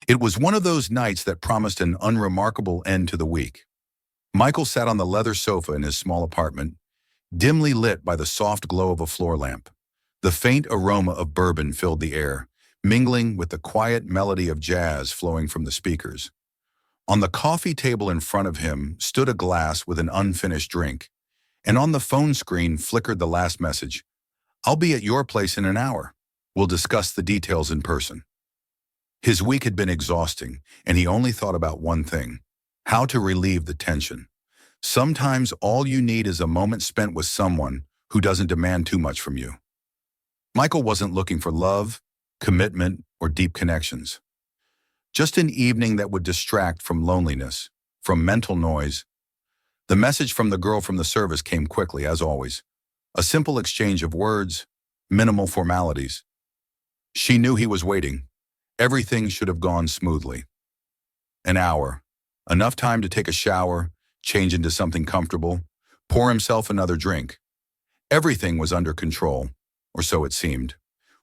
It was one of those nights that promised an unremarkable end to the week. Michael sat on the leather sofa in his small apartment, dimly lit by the soft glow of a floor lamp. The faint aroma of bourbon filled the air, mingling with the quiet melody of jazz flowing from the speakers. On the coffee table in front of him stood a glass with an unfinished drink, and on the phone screen flickered the last message. "I'll be at your place in an hour. We'll discuss the details in person." His week had been exhausting, and he only thought about one thing: how to relieve the tension. Sometimes all you need is a moment spent with someone who doesn't demand too much from you. Michael wasn't looking for love, commitment, or deep connections. Just an evening that would distract from loneliness, from mental noise. The message from the girl from the service came quickly, as always. A simple exchange of words, minimal formalities. She knew he was waiting. Everything should have gone smoothly. An hour. Enough time to take a shower, change into something comfortable, pour himself another drink. Everything was under control, or so it seemed.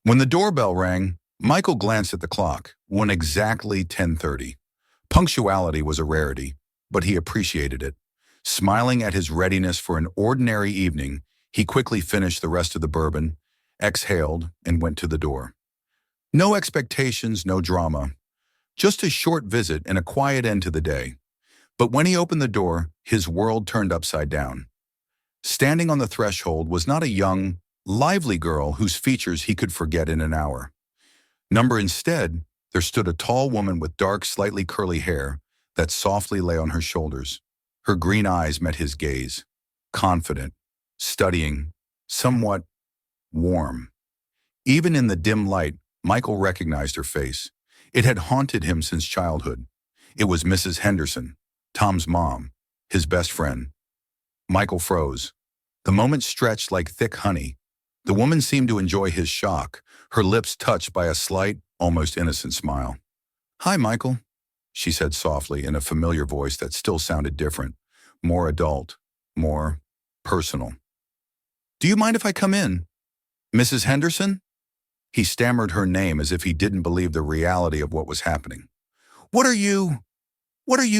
When the doorbell rang, Michael glanced at the clock, 10:30. Punctuality was a rarity, but he appreciated it. Smiling at his readiness for an ordinary evening, he quickly finished the rest of the bourbon, exhaled, and went to the door. No expectations, no drama. Just a short visit and a quiet end to the day. But when he opened the door, his world turned upside down. Standing on the threshold was not a young, lively girl whose features he could forget in an hour. Instead, there stood a tall woman with dark, slightly curly hair that softly lay on her shoulders. Her green eyes met his gaze, confident, studying, somewhat warm. Even in the dim light, Michael recognized her face. It had haunted him since childhood. It was Mrs. Henderson, Tom's mom, his best friend. Michael froze. The moment stretched like thick honey. The woman seemed to enjoy his shock, her lips touched by a slight, almost innocent smile. "Hi, Michael," she said softly in a familiar voice that still sounded different, more adult, more personal. "Do you mind if I come in? Mrs. Henderson?" He stammered her name as if he didn't believe the reality of what was happening. What are you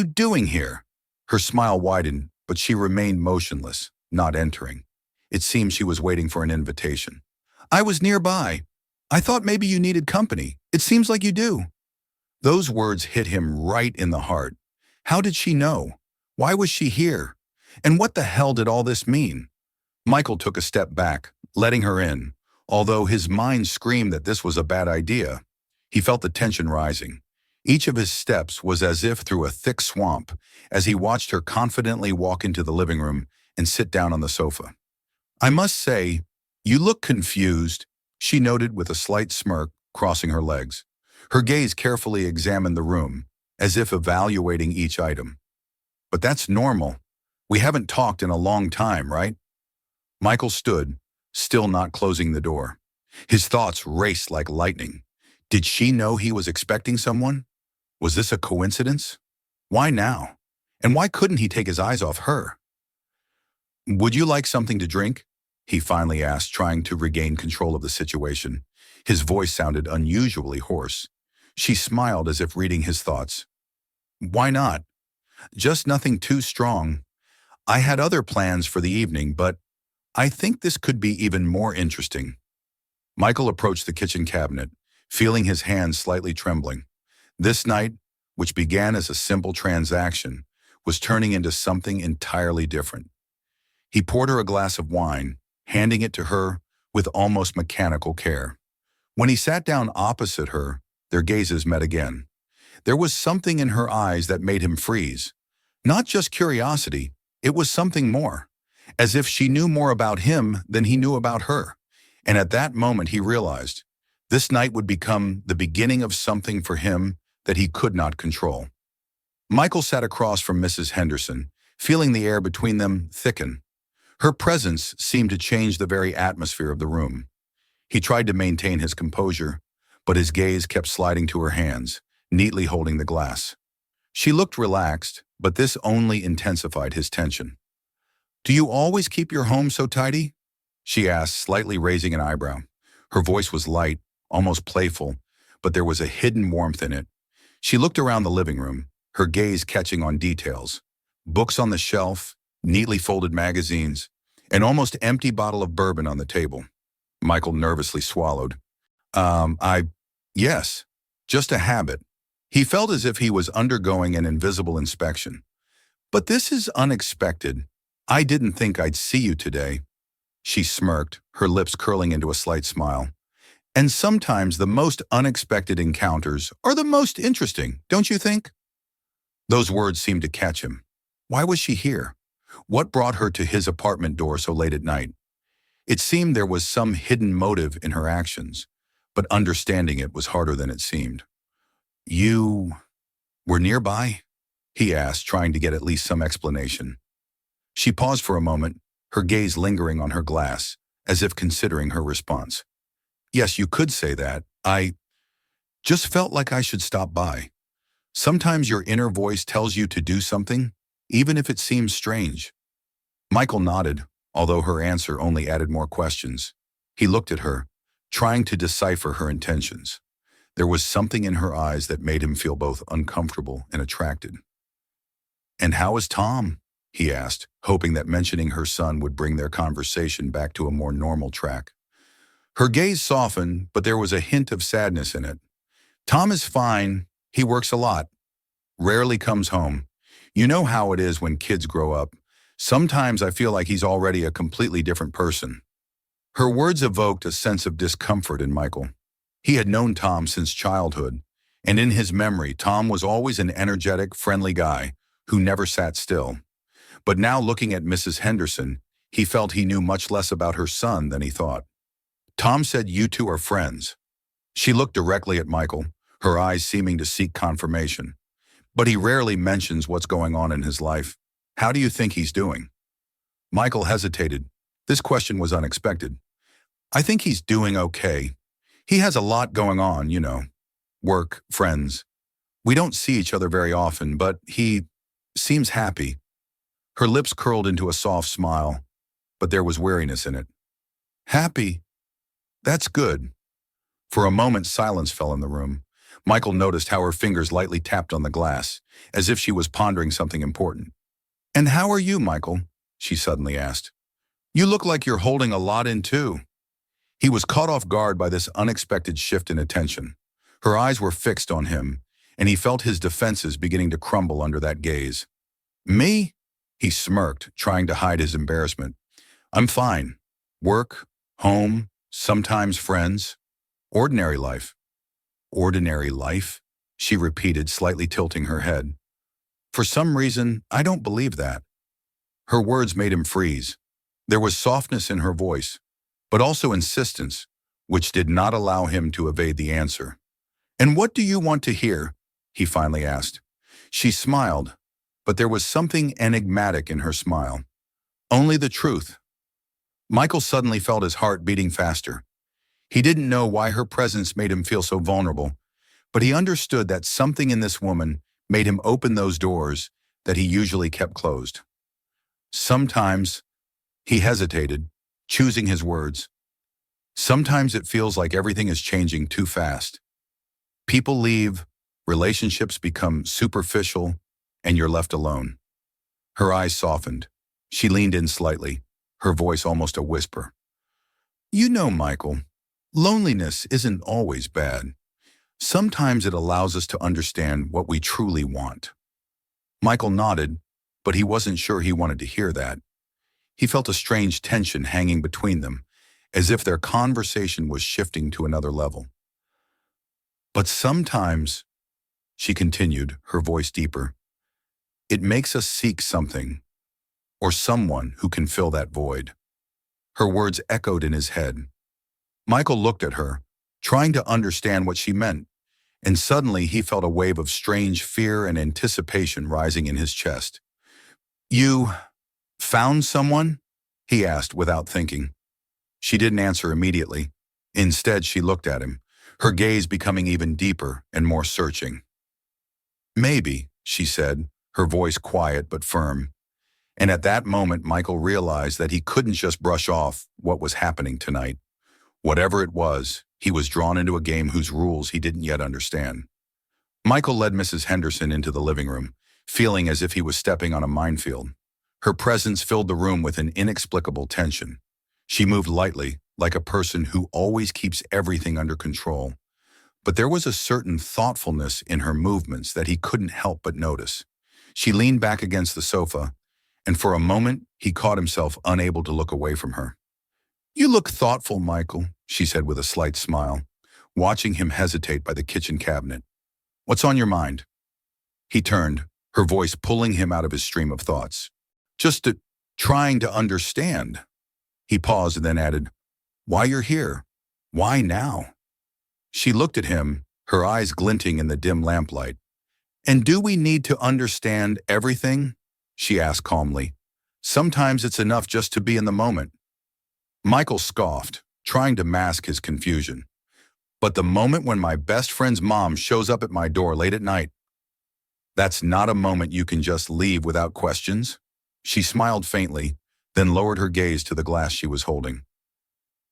doing here?" Her smile widened, but she remained motionless, not entering. It seemed she was waiting for an invitation. "I was nearby. I thought maybe you needed company. It seems like you do." Those words hit him right in the heart. How did she know? Why was she here? And what the hell did all this mean? Michael took a step back, letting her in. Although his mind screamed that this was a bad idea, he felt the tension rising. Each of his steps was as if through a thick swamp as he watched her confidently walk into the living room and sit down on the sofa. "I must say, you look confused," she noted with a slight smirk, crossing her legs. Her gaze carefully examined the room, as if evaluating each item. "But that's normal. We haven't talked in a long time, right?" Michael stood, still not closing the door. His thoughts raced like lightning. Did she know he was expecting someone? Was this a coincidence? Why now? And why couldn't he take his eyes off her? "Would you like something to drink?" he finally asked, trying to regain control of the situation. His voice sounded unusually hoarse. She smiled as if reading his thoughts. "Why not? Just nothing too strong. I had other plans for the evening, but I think this could be even more interesting." Michael approached the kitchen cabinet, feeling his hands slightly trembling. This night, which began as a simple transaction, was turning into something entirely different. He poured her a glass of wine, handing it to her with almost mechanical care. When he sat down opposite her, their gazes met again. There was something in her eyes that made him freeze. Not just curiosity, it was something more, as if she knew more about him than he knew about her. And at that moment he realized this night would become the beginning of something for him that he could not control. Michael sat across from Mrs. Henderson, feeling the air between them thicken. Her presence seemed to change the very atmosphere of the room. He tried to maintain his composure, but his gaze kept sliding to her hands, neatly holding the glass. She looked relaxed, but this only intensified his tension. "Do you always keep your home so tidy?" she asked, slightly raising an eyebrow. Her voice was light, almost playful, but there was a hidden warmth in it. She looked around the living room, her gaze catching on details. Books on the shelf, neatly folded magazines, an almost empty bottle of bourbon on the table. Michael nervously swallowed. Yes, just a habit. He felt as if he was undergoing an invisible inspection. But this is unexpected. I didn't think I'd see you today. She smirked, her lips curling into a slight smile. And sometimes the most unexpected encounters are the most interesting, don't you think? Those words seemed to catch him. Why was she here? What brought her to his apartment door so late at night? It seemed there was some hidden motive in her actions, but understanding it was harder than it seemed. You were nearby? He asked, trying to get at least some explanation. She paused for a moment, her gaze lingering on her glass, as if considering her response. Yes, you could say that. I just felt like I should stop by. Sometimes your inner voice tells you to do something, even if it seems strange. Michael nodded, although her answer only added more questions. He looked at her, trying to decipher her intentions. There was something in her eyes that made him feel both uncomfortable and attracted. "And how is Tom?" he asked, hoping that mentioning her son would bring their conversation back to a more normal track. Her gaze softened, but there was a hint of sadness in it. "Tom is fine. He works a lot. Rarely comes home. You know how it is when kids grow up. Sometimes I feel like he's already a completely different person." Her words evoked a sense of discomfort in Michael. He had known Tom since childhood, and in his memory, Tom was always an energetic, friendly guy who never sat still. But now looking at Mrs. Henderson, he felt he knew much less about her son than he thought. "Tom said you two are friends." She looked directly at Michael, her eyes seeming to seek confirmation. "But he rarely mentions what's going on in his life. How do you think he's doing?" Michael hesitated. This question was unexpected. "I think he's doing okay. He has a lot going on, you know. Work, friends. We don't see each other very often, but he seems happy." Her lips curled into a soft smile, but there was weariness in it. "Happy? That's good." For a moment, silence fell in the room. Michael noticed how her fingers lightly tapped on the glass, as if she was pondering something important. "And how are you, Michael?" she suddenly asked. "You look like you're holding a lot in too." He was caught off guard by this unexpected shift in attention. Her eyes were fixed on him, and he felt his defenses beginning to crumble under that gaze. "Me?" He smirked, trying to hide his embarrassment. "I'm fine. Work, home, sometimes friends. Ordinary life." "Ordinary life?" she repeated, slightly tilting her head. "For some reason, I don't believe that." Her words made him freeze. There was softness in her voice, but also insistence, which did not allow him to evade the answer. "And what do you want to hear?" he finally asked. She smiled, but there was something enigmatic in her smile. "Only the truth." Michael suddenly felt his heart beating faster. He didn't know why her presence made him feel so vulnerable, but he understood that something in this woman made him open those doors that he usually kept closed. "Sometimes," he hesitated, choosing his words, "sometimes it feels like everything is changing too fast. People leave, relationships become superficial, and you're left alone." Her eyes softened. She leaned in slightly, her voice almost a whisper. "You know, Michael, loneliness isn't always bad. Sometimes it allows us to understand what we truly want." Michael nodded, but he wasn't sure he wanted to hear that. He felt a strange tension hanging between them, as if their conversation was shifting to another level. "But sometimes," she continued, her voice deeper, "it makes us seek something, or someone who can fill that void." Her words echoed in his head. Michael looked at her, trying to understand what she meant, and suddenly he felt a wave of strange fear and anticipation rising in his chest. "You found someone?" he asked without thinking. She didn't answer immediately. Instead, she looked at him, her gaze becoming even deeper and more searching. "Maybe," she said, her voice quiet but firm. And at that moment, Michael realized that he couldn't just brush off what was happening tonight. Whatever it was, he was drawn into a game whose rules he didn't yet understand. Michael led Mrs. Henderson into the living room, feeling as if he was stepping on a minefield. Her presence filled the room with an inexplicable tension. She moved lightly, like a person who always keeps everything under control. But there was a certain thoughtfulness in her movements that he couldn't help but notice. She leaned back against the sofa, and for a moment he caught himself unable to look away from her. "You look thoughtful, Michael," she said with a slight smile, watching him hesitate by the kitchen cabinet. "What's on your mind?" He turned, her voice pulling him out of his stream of thoughts. Trying to understand." He paused and then added, "Why you're here? Why now?" She looked at him, her eyes glinting in the dim lamplight. "And do we need to understand everything?" she asked calmly. "Sometimes it's enough just to be in the moment." Michael scoffed, trying to mask his confusion. "But the moment when my best friend's mom shows up at my door late at night, that's not a moment you can just leave without questions?" She smiled faintly, then lowered her gaze to the glass she was holding.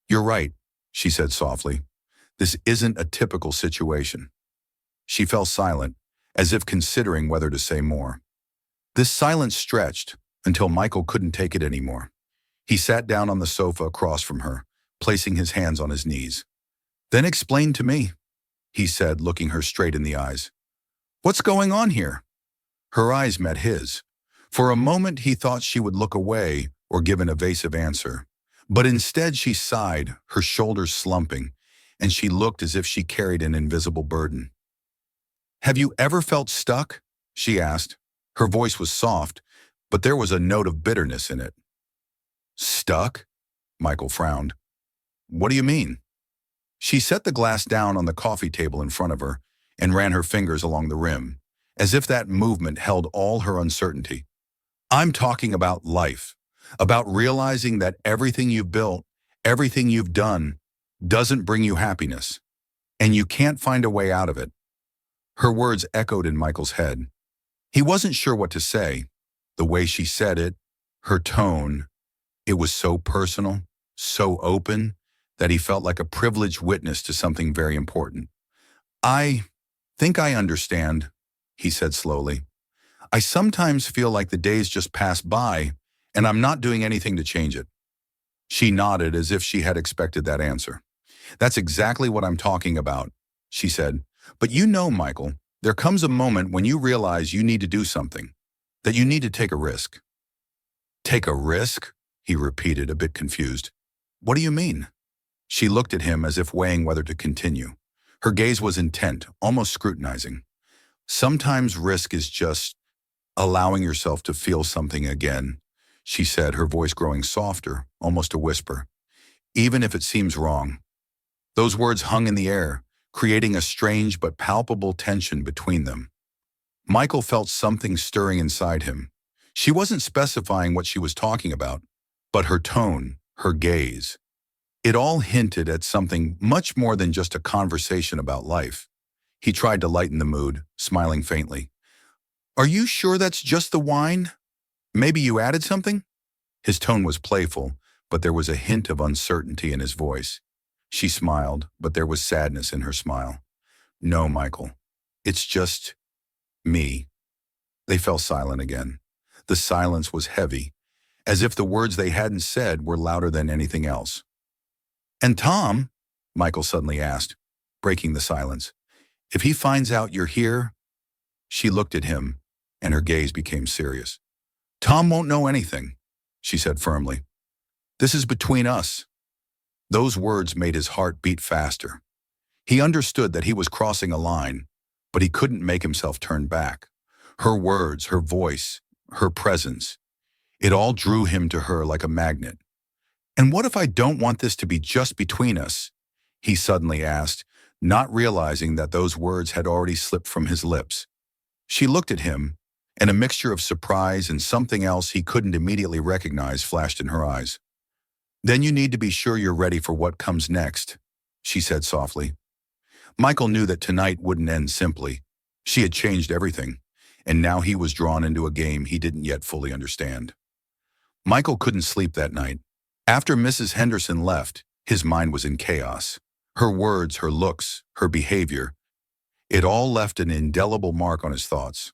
"You're right," she said softly. "This isn't a typical situation." She fell silent, as if considering whether to say more. This silence stretched until Michael couldn't take it anymore. He sat down on the sofa across from her, placing his hands on his knees. "Then explain to me," he said, looking her straight in the eyes. "What's going on here?" Her eyes met his. For a moment he thought she would look away or give an evasive answer. But instead she sighed, her shoulders slumping, and she looked as if she carried an invisible burden. "Have you ever felt stuck?" she asked. Her voice was soft, but there was a note of bitterness in it. "Stuck?" Michael frowned. "What do you mean?" She set the glass down on the coffee table in front of her and ran her fingers along the rim, as if that movement held all her uncertainty. "I'm talking about life, about realizing that everything you've built, everything you've done, doesn't bring you happiness, and you can't find a way out of it." Her words echoed in Michael's head. He wasn't sure what to say. The way she said it, her tone, it was so personal, so open, that he felt like a privileged witness to something very important. "I think I understand," he said slowly. "I sometimes feel like the days just pass by, and I'm not doing anything to change it." She nodded as if she had expected that answer. "That's exactly what I'm talking about," she said. "But you know, Michael, there comes a moment when you realize you need to do something, that you need to take a risk." "Take a risk?" he repeated, a bit confused. "What do you mean?" She looked at him as if weighing whether to continue. Her gaze was intent, almost scrutinizing. "Sometimes risk is just allowing yourself to feel something again," she said, her voice growing softer, almost a whisper. "Even if it seems wrong." Those words hung in the air, creating a strange but palpable tension between them. Michael felt something stirring inside him. She wasn't specifying what she was talking about, but her tone, her gaze, it all hinted at something much more than just a conversation about life. He tried to lighten the mood, smiling faintly. "Are you sure that's just the wine? Maybe you added something?" His tone was playful, but there was a hint of uncertainty in his voice. She smiled, but there was sadness in her smile. "No, Michael. It's just me." They fell silent again. The silence was heavy, as if the words they hadn't said were louder than anything else. "And Tom," Michael suddenly asked, breaking the silence, "if he finds out you're here?" She looked at him, and her gaze became serious. "Tom won't know anything," she said firmly. "This is between us." Those words made his heart beat faster. He understood that he was crossing a line, but he couldn't make himself turn back. Her words, her voice, her presence, it all drew him to her like a magnet. "And what if I don't want this to be just between us?" he suddenly asked, not realizing that those words had already slipped from his lips. She looked at him, and a mixture of surprise and something else he couldn't immediately recognize flashed in her eyes. "Then you need to be sure you're ready for what comes next," she said softly. Michael knew that tonight wouldn't end simply. She had changed everything, and now he was drawn into a game he didn't yet fully understand. Michael couldn't sleep that night. After Mrs. Henderson left, his mind was in chaos. Her words, her looks, her behavior. It all left an indelible mark on his thoughts.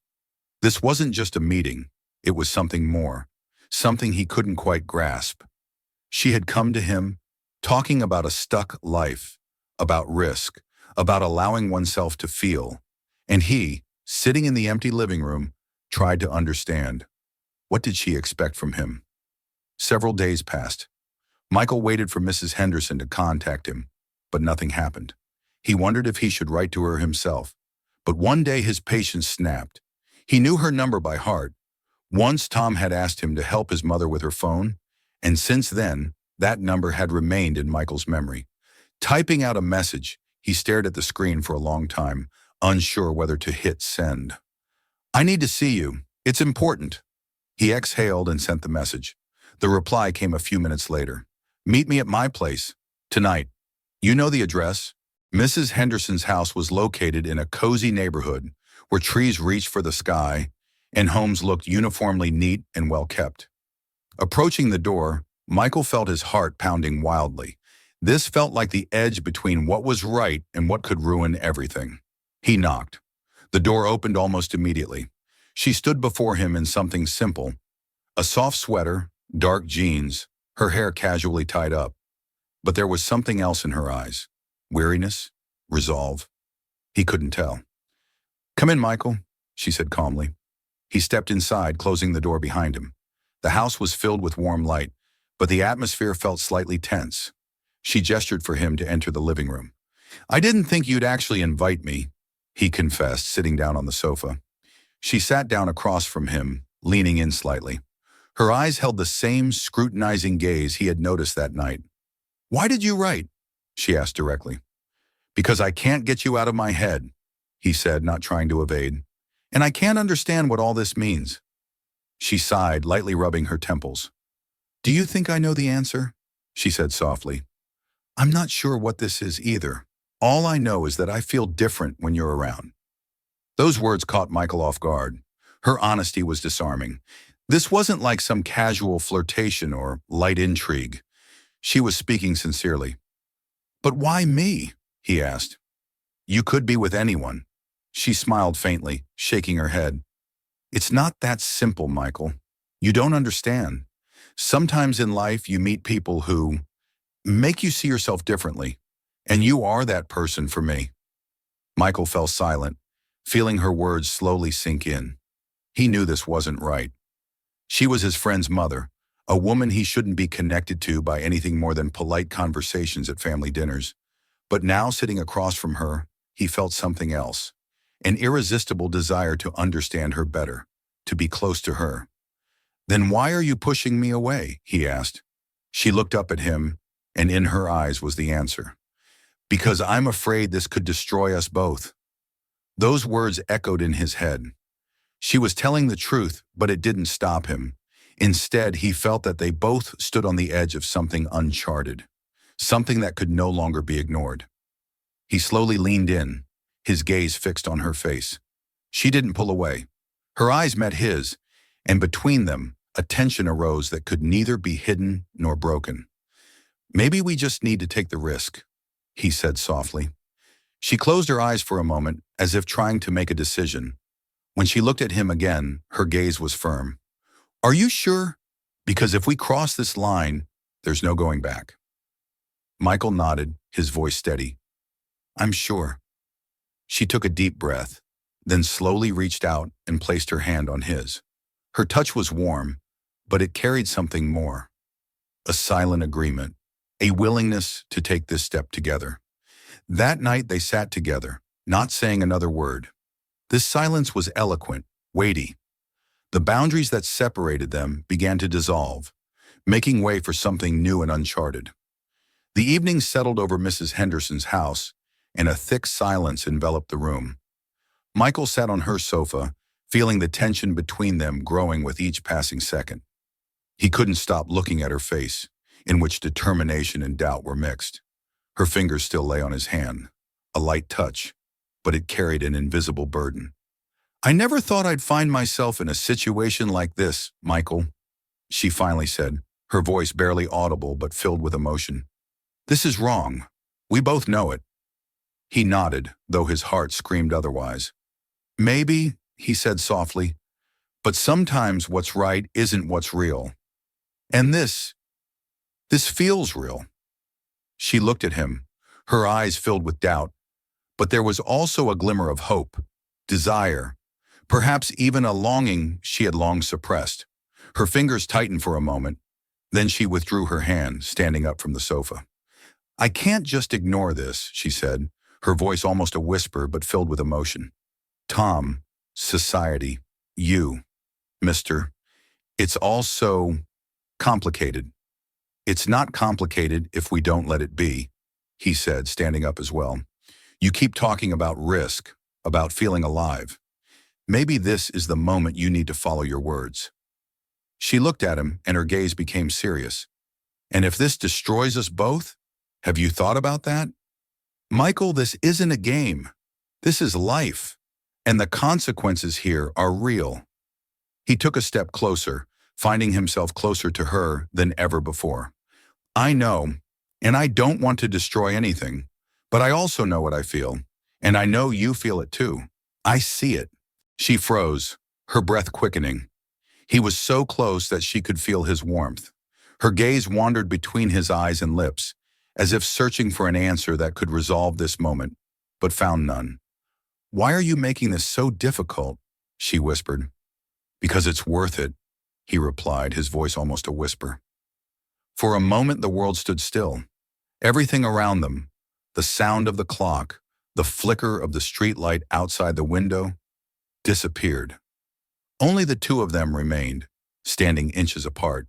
This wasn't just a meeting, it was something more, something he couldn't quite grasp. She had come to him, talking about a stuck life, about risk, about allowing oneself to feel. And he, sitting in the empty living room, tried to understand. What did she expect from him? Several days passed. Michael waited for Mrs. Henderson to contact him, but nothing happened. He wondered if he should write to her himself. But one day his patience snapped. He knew her number by heart. Once Tom had asked him to help his mother with her phone, and since then, that number had remained in Michael's memory. Typing out a message, he stared at the screen for a long time, unsure whether to hit send. "I need to see you. It's important." He exhaled and sent the message. The reply came a few minutes later. "Meet me at my place. Tonight. You know the address?" Mrs. Henderson's house was located in a cozy neighborhood where trees reached for the sky and homes looked uniformly neat and well kept. Approaching the door, Michael felt his heart pounding wildly. This felt like the edge between what was right and what could ruin everything. He knocked. The door opened almost immediately. She stood before him in something simple, a soft sweater, dark jeans, her hair casually tied up. But there was something else in her eyes. Weariness? Resolve? He couldn't tell. "Come in, Michael," she said calmly. He stepped inside, closing the door behind him. The house was filled with warm light, but the atmosphere felt slightly tense. She gestured for him to enter the living room. "I didn't think you'd actually invite me," he confessed, sitting down on the sofa. She sat down across from him, leaning in slightly. Her eyes held the same scrutinizing gaze he had noticed that night. "Why did you write?" she asked directly. "Because I can't get you out of my head," he said, not trying to evade. "And I can't understand what all this means." She sighed, lightly rubbing her temples. "Do you think I know the answer?" she said softly. "I'm not sure what this is either. All I know is that I feel different when you're around." Those words caught Michael off guard. Her honesty was disarming. This wasn't like some casual flirtation or light intrigue. She was speaking sincerely. "But why me?" he asked. "You could be with anyone." She smiled faintly, shaking her head. "It's not that simple, Michael. You don't understand. Sometimes in life you meet people who make you see yourself differently, and you are that person for me." Michael fell silent, feeling her words slowly sink in. He knew this wasn't right. She was his friend's mother, a woman he shouldn't be connected to by anything more than polite conversations at family dinners. But now, sitting across from her, he felt something else, an irresistible desire to understand her better, to be close to her. "Then why are you pushing me away?" he asked. She looked up at him, and in her eyes was the answer. "Because I'm afraid this could destroy us both." Those words echoed in his head. She was telling the truth, but it didn't stop him. Instead, he felt that they both stood on the edge of something uncharted, something that could no longer be ignored. He slowly leaned in, his gaze fixed on her face. She didn't pull away. Her eyes met his, and between them, a tension arose that could neither be hidden nor broken. "Maybe we just need to take the risk," he said softly. She closed her eyes for a moment, as if trying to make a decision. When she looked at him again, her gaze was firm. "Are you sure? Because if we cross this line, there's no going back." Michael nodded, his voice steady. "I'm sure." She took a deep breath, then slowly reached out and placed her hand on his. Her touch was warm, but it carried something more. A silent agreement, a willingness to take this step together. That night they sat together, not saying another word. This silence was eloquent, weighty. The boundaries that separated them began to dissolve, making way for something new and uncharted. The evening settled over Mrs. Henderson's house, and a thick silence enveloped the room. Michael sat on her sofa, feeling the tension between them growing with each passing second. He couldn't stop looking at her face, in which determination and doubt were mixed. Her fingers still lay on his hand, a light touch, but it carried an invisible burden. "I never thought I'd find myself in a situation like this, Michael," she finally said, her voice barely audible but filled with emotion. "This is wrong. We both know it." He nodded, though his heart screamed otherwise. Maybe, he said softly, but sometimes what's right isn't what's real. And this feels real. She looked at him, her eyes filled with doubt, but there was also a glimmer of hope, desire, perhaps even a longing she had long suppressed. Her fingers tightened for a moment, then she withdrew her hand, standing up from the sofa. I can't just ignore this, she said, her voice almost a whisper but filled with emotion. Tom, society, you, mister, it's all so complicated. It's not complicated if we don't let it be, he said, standing up as well. You keep talking about risk, about feeling alive. Maybe this is the moment you need to follow your words. She looked at him and her gaze became serious. And if this destroys us both, have you thought about that? Michael, this isn't a game. This is life. And the consequences here are real. He took a step closer, finding himself closer to her than ever before. I know, and I don't want to destroy anything, but I also know what I feel, and I know you feel it too. I see it. She froze, her breath quickening. He was so close that she could feel his warmth. Her gaze wandered between his eyes and lips, as if searching for an answer that could resolve this moment, but found none. Why are you making this so difficult? She whispered. Because it's worth it, he replied, his voice almost a whisper. For a moment the world stood still. Everything around them, the sound of the clock, the flicker of the streetlight outside the window, disappeared. Only the two of them remained, standing inches apart.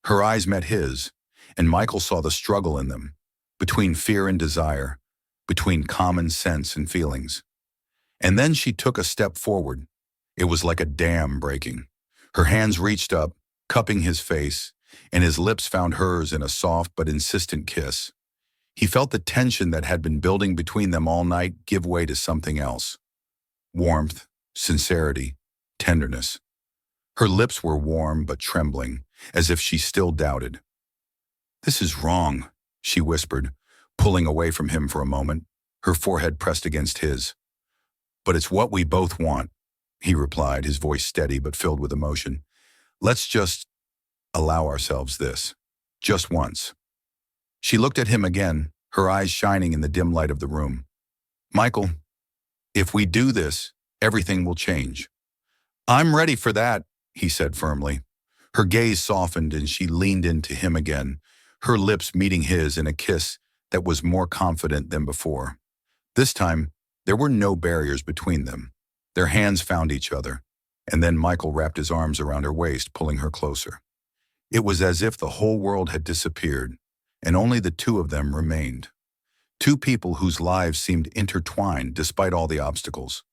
Her eyes met his, and Michael saw the struggle in them, between fear and desire, between common sense and feelings. And then she took a step forward. It was like a dam breaking. Her hands reached up, cupping his face, and his lips found hers in a soft but insistent kiss. He felt the tension that had been building between them all night give way to something else. Warmth, sincerity, tenderness. Her lips were warm but trembling, as if she still doubted. This is wrong, she whispered, pulling away from him for a moment, her forehead pressed against his. But it's what we both want, he replied, his voice steady but filled with emotion. Let's just allow ourselves this. Just once. She looked at him again, her eyes shining in the dim light of the room. Michael, if we do this, everything will change. I'm ready for that, he said firmly. Her gaze softened and she leaned into him again, her lips meeting his in a kiss that was more confident than before. This time, there were no barriers between them. Their hands found each other, and then Michael wrapped his arms around her waist, pulling her closer. It was as if the whole world had disappeared, and only the two of them remained. Two people whose lives seemed intertwined despite all the obstacles.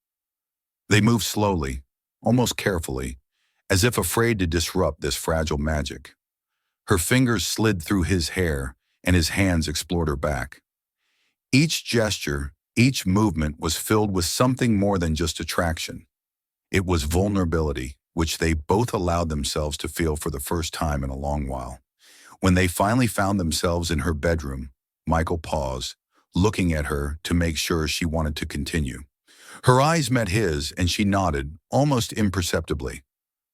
They moved slowly, almost carefully, as if afraid to disrupt this fragile magic. Her fingers slid through his hair, and his hands explored her back. Each gesture, each movement was filled with something more than just attraction. It was vulnerability, which they both allowed themselves to feel for the first time in a long while. When they finally found themselves in her bedroom, Michael paused, looking at her to make sure she wanted to continue. Her eyes met his, and she nodded, almost imperceptibly.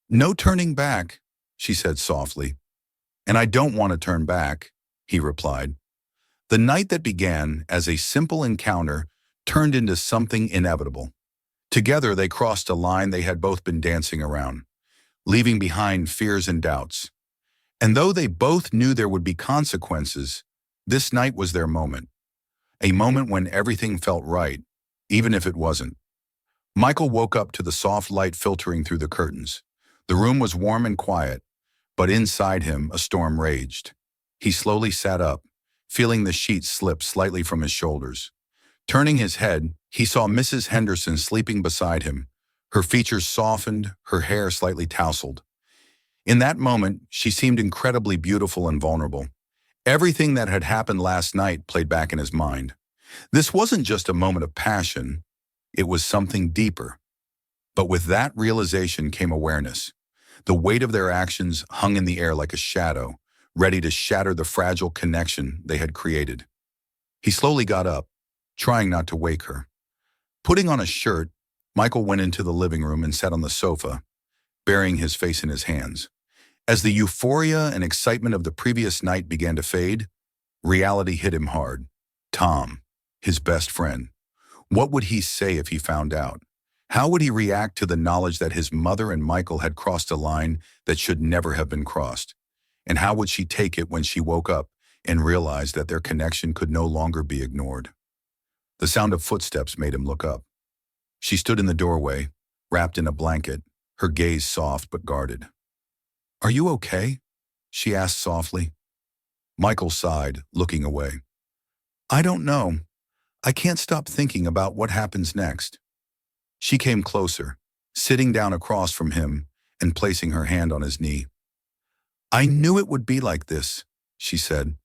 No turning back, she said softly. And I don't want to turn back, he replied. The night that began as a simple encounter turned into something inevitable. Together they crossed a line they had both been dancing around, leaving behind fears and doubts. And though they both knew there would be consequences, this night was their moment. A moment when everything felt right, even if it wasn't. Michael woke up to the soft light filtering through the curtains. The room was warm and quiet, but inside him a storm raged. He slowly sat up, feeling the sheets slip slightly from his shoulders. Turning his head, he saw Mrs. Henderson sleeping beside him, her features softened, her hair slightly tousled. In that moment, she seemed incredibly beautiful and vulnerable. Everything that had happened last night played back in his mind. This wasn't just a moment of passion, it was something deeper. But with that realization came awareness. The weight of their actions hung in the air like a shadow, ready to shatter the fragile connection they had created. He slowly got up, trying not to wake her. Putting on a shirt, Michael went into the living room and sat on the sofa, burying his face in his hands. As the euphoria and excitement of the previous night began to fade, reality hit him hard. Tom, his best friend. What would he say if he found out? How would he react to the knowledge that his mother and Michael had crossed a line that should never have been crossed? And how would she take it when she woke up and realized that their connection could no longer be ignored? The sound of footsteps made him look up. She stood in the doorway, wrapped in a blanket, her gaze soft but guarded. "Are you okay?" she asked softly. Michael sighed, looking away. "I don't know. I can't stop thinking about what happens next." She came closer, sitting down across from him and placing her hand on his knee. "I knew it would be like this," she said.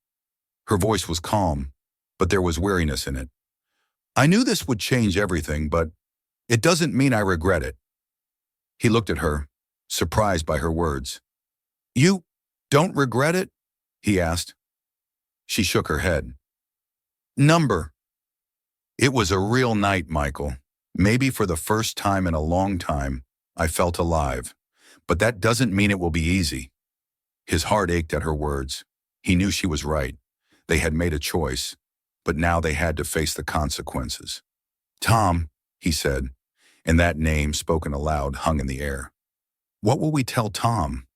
Her voice was calm, but there was weariness in it. "I knew this would change everything, but it doesn't mean I regret it." He looked at her, surprised by her words. "You don't regret it?" he asked. She shook her head. "Number." "It was a real night, Michael. Maybe for the first time in a long time, I felt alive. But that doesn't mean it will be easy." His heart ached at her words. He knew she was right. They had made a choice, but now they had to face the consequences. "Tom," he said, and that name, spoken aloud, hung in the air. "What will we tell Tom?"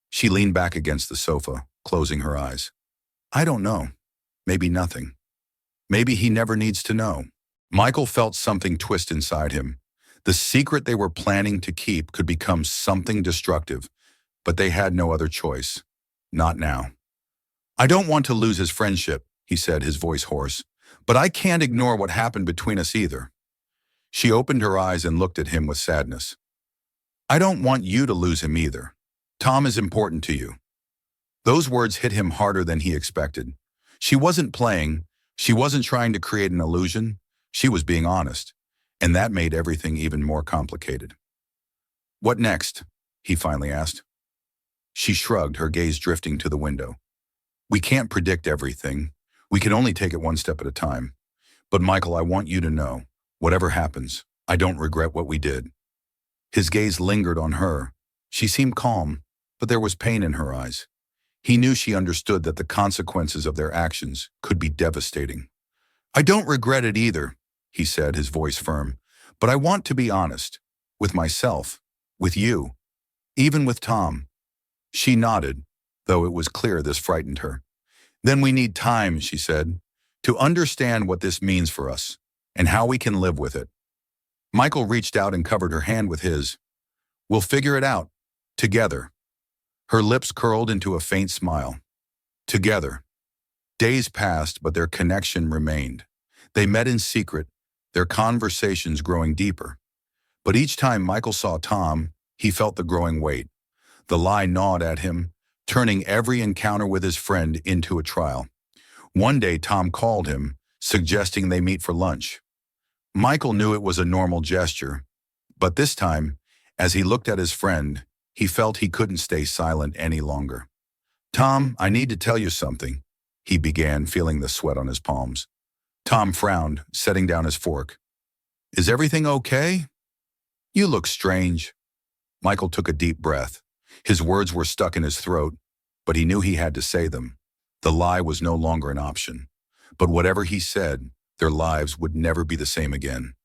She leaned back against the sofa, closing her eyes. "I don't know. Maybe nothing. Maybe he never needs to know." Michael felt something twist inside him. The secret they were planning to keep could become something destructive, but they had no other choice. Not now. "I don't want to lose his friendship," he said, his voice hoarse, "but I can't ignore what happened between us either." She opened her eyes and looked at him with sadness. "I don't want you to lose him either. Tom is important to you." Those words hit him harder than he expected. She wasn't playing. She wasn't trying to create an illusion. She was being honest, and that made everything even more complicated. "What next?" he finally asked. She shrugged, her gaze drifting to the window. "We can't predict everything. We can only take it one step at a time. But Michael, I want you to know, whatever happens, I don't regret what we did." His gaze lingered on her. She seemed calm, but there was pain in her eyes. He knew she understood that the consequences of their actions could be devastating. "I don't regret it either," he said, his voice firm. "But I want to be honest. With myself. With you. Even with Tom." She nodded, though it was clear this frightened her. "Then we need time," she said, "to understand what this means for us and how we can live with it." Michael reached out and covered her hand with his. "We'll figure it out. Together." Her lips curled into a faint smile. Together. Days passed, but their connection remained. They met in secret, their conversations growing deeper. But each time Michael saw Tom, he felt the growing weight. The lie gnawed at him, turning every encounter with his friend into a trial. One day Tom called him, suggesting they meet for lunch. Michael knew it was a normal gesture, but this time, as he looked at his friend, he felt he couldn't stay silent any longer. "Tom, I need to tell you something," he began, feeling the sweat on his palms. Tom frowned, setting down his fork. "Is everything okay? You look strange." Michael took a deep breath. His words were stuck in his throat, but he knew he had to say them. The lie was no longer an option. But whatever he said, their lives would never be the same again.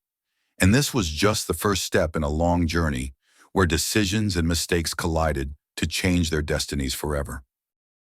And this was just the first step in a long journey where decisions and mistakes collided to change their destinies forever.